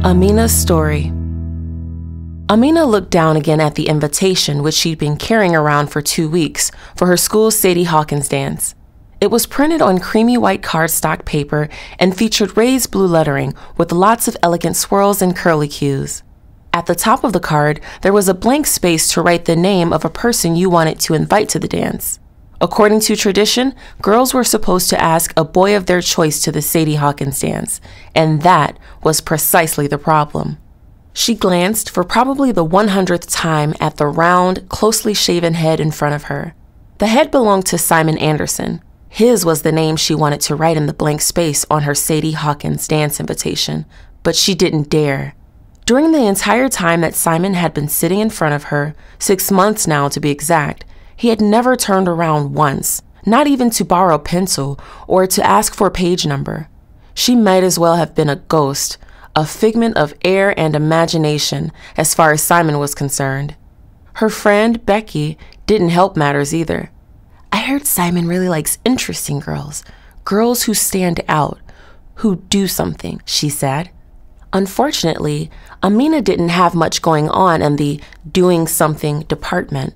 Amina's story. Amina looked down again at the invitation which she'd been carrying around for 2 weeks for her school's Sadie Hawkins dance. It was printed on creamy white cardstock paper and featured raised blue lettering with lots of elegant swirls and curlicues. At the top of the card, there was a blank space to write the name of a person you wanted to invite to the dance. According to tradition, girls were supposed to ask a boy of their choice to the Sadie Hawkins dance, and that was precisely the problem. She glanced for probably the 100th time at the round, closely shaven head in front of her. The head belonged to Simon Anderson. His was the name she wanted to write in the blank space on her Sadie Hawkins dance invitation, but she didn't dare. During the entire time that Simon had been sitting in front of her, 6 months now to be exact, he had never turned around once, not even to borrow a pencil or to ask for a page number. She might as well have been a ghost, a figment of air and imagination as far as Simon was concerned. Her friend, Becky, didn't help matters either. "I heard Simon really likes interesting girls who stand out, who do something," she said. Unfortunately, Amina didn't have much going on in the doing something department.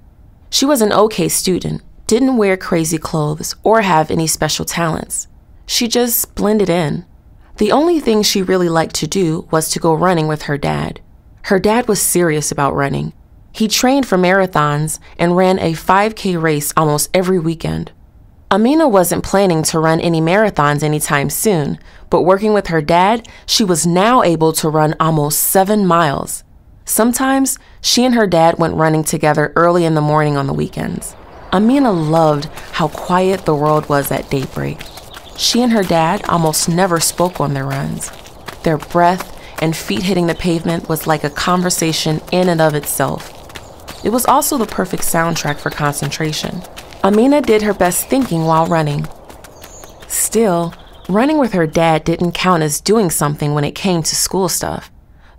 She was an okay student, didn't wear crazy clothes or have any special talents. She just blended in. The only thing she really liked to do was to go running with her dad. Her dad was serious about running. He trained for marathons and ran a 5K race almost every weekend. Amina wasn't planning to run any marathons anytime soon, but working with her dad, she was now able to run almost 7 miles. Sometimes, she and her dad went running together early in the morning on the weekends. Amina loved how quiet the world was at daybreak. She and her dad almost never spoke on their runs. Their breath and feet hitting the pavement was like a conversation in and of itself. It was also the perfect soundtrack for concentration. Amina did her best thinking while running. Still, running with her dad didn't count as doing something when it came to school stuff.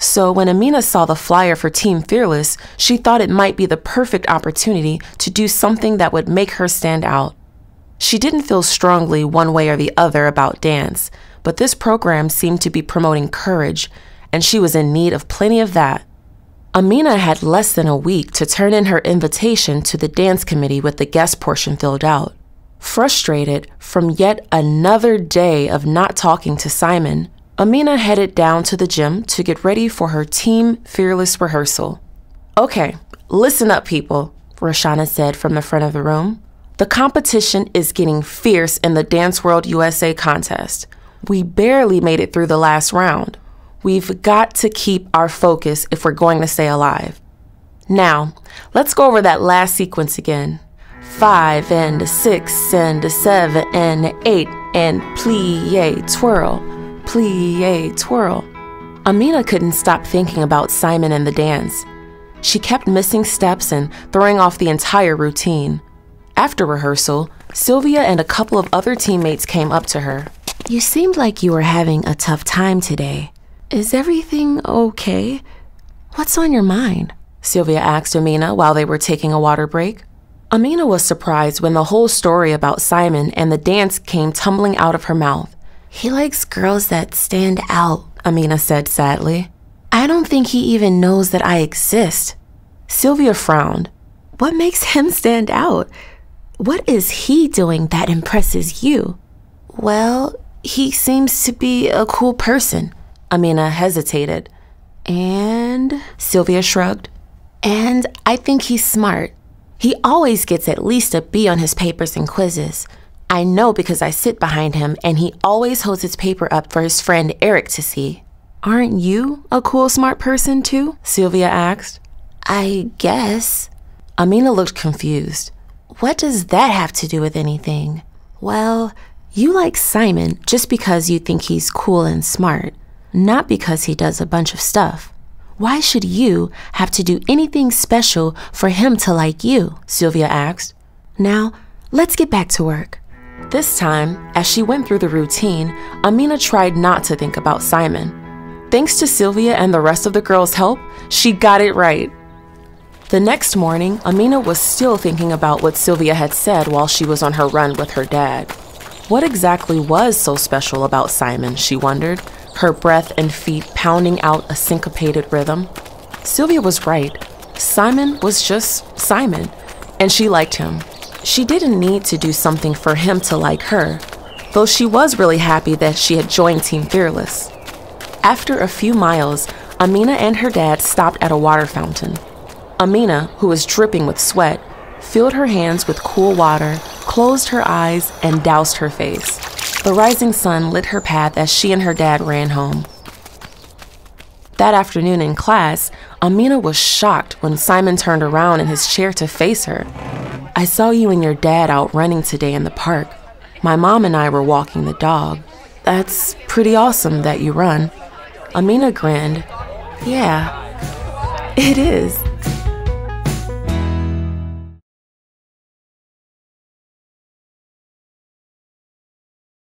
So when Amina saw the flyer for Team Fearless, she thought it might be the perfect opportunity to do something that would make her stand out. She didn't feel strongly one way or the other about dance, but this program seemed to be promoting courage, and she was in need of plenty of that. Amina had less than a week to turn in her invitation to the dance committee with the guest portion filled out. Frustrated from yet another day of not talking to Simon, Amina headed down to the gym to get ready for her Team Fearless rehearsal. "Okay, listen up, people," Roshana said from the front of the room. "The competition is getting fierce in the Dance World USA contest. We barely made it through the last round. We've got to keep our focus if we're going to stay alive. Now, let's go over that last sequence again. 5 and 6 and 7 and 8 and plie, twirl, plie, twirl." Amina couldn't stop thinking about Simon and the dance. She kept missing steps and throwing off the entire routine. After rehearsal, Sylvia and a couple of other teammates came up to her. "You seemed like you were having a tough time today. Is everything okay? What's on your mind?" Sylvia asked Amina while they were taking a water break. Amina was surprised when the whole story about Simon and the dance came tumbling out of her mouth. "He likes girls that stand out," Amina said sadly. "I don't think he even knows that I exist." Sylvia frowned. "What makes him stand out? What is he doing that impresses you?" "Well, he seems to be a cool person." Amina hesitated. "And?" Sylvia shrugged. "And I think he's smart. He always gets at least a B on his papers and quizzes. I know because I sit behind him and he always holds his paper up for his friend Eric to see." "Aren't you a cool, smart person too?" Sylvia asked. "I guess." Amina looked confused. "What does that have to do with anything?" "Well, you like Simon just because you think he's cool and smart, not because he does a bunch of stuff. Why should you have to do anything special for him to like you?" Sylvia asked. "Now, let's get back to work." This time, as she went through the routine, Amina tried not to think about Simon. Thanks to Sylvia and the rest of the girls' help, she got it right. The next morning, Amina was still thinking about what Sylvia had said while she was on her run with her dad. What exactly was so special about Simon, she wondered, her breath and feet pounding out a syncopated rhythm. Sylvia was right. Simon was just Simon, and she liked him. She didn't need to do something for him to like her, though she was really happy that she had joined Team Fearless. After a few miles, Amina and her dad stopped at a water fountain. Amina, who was dripping with sweat, filled her hands with cool water, closed her eyes, and doused her face. The rising sun lit her path as she and her dad ran home. That afternoon in class, Amina was shocked when Simon turned around in his chair to face her. "I saw you and your dad out running today in the park. My mom and I were walking the dog. That's pretty awesome that you run." Amina grinned. "Yeah, it is."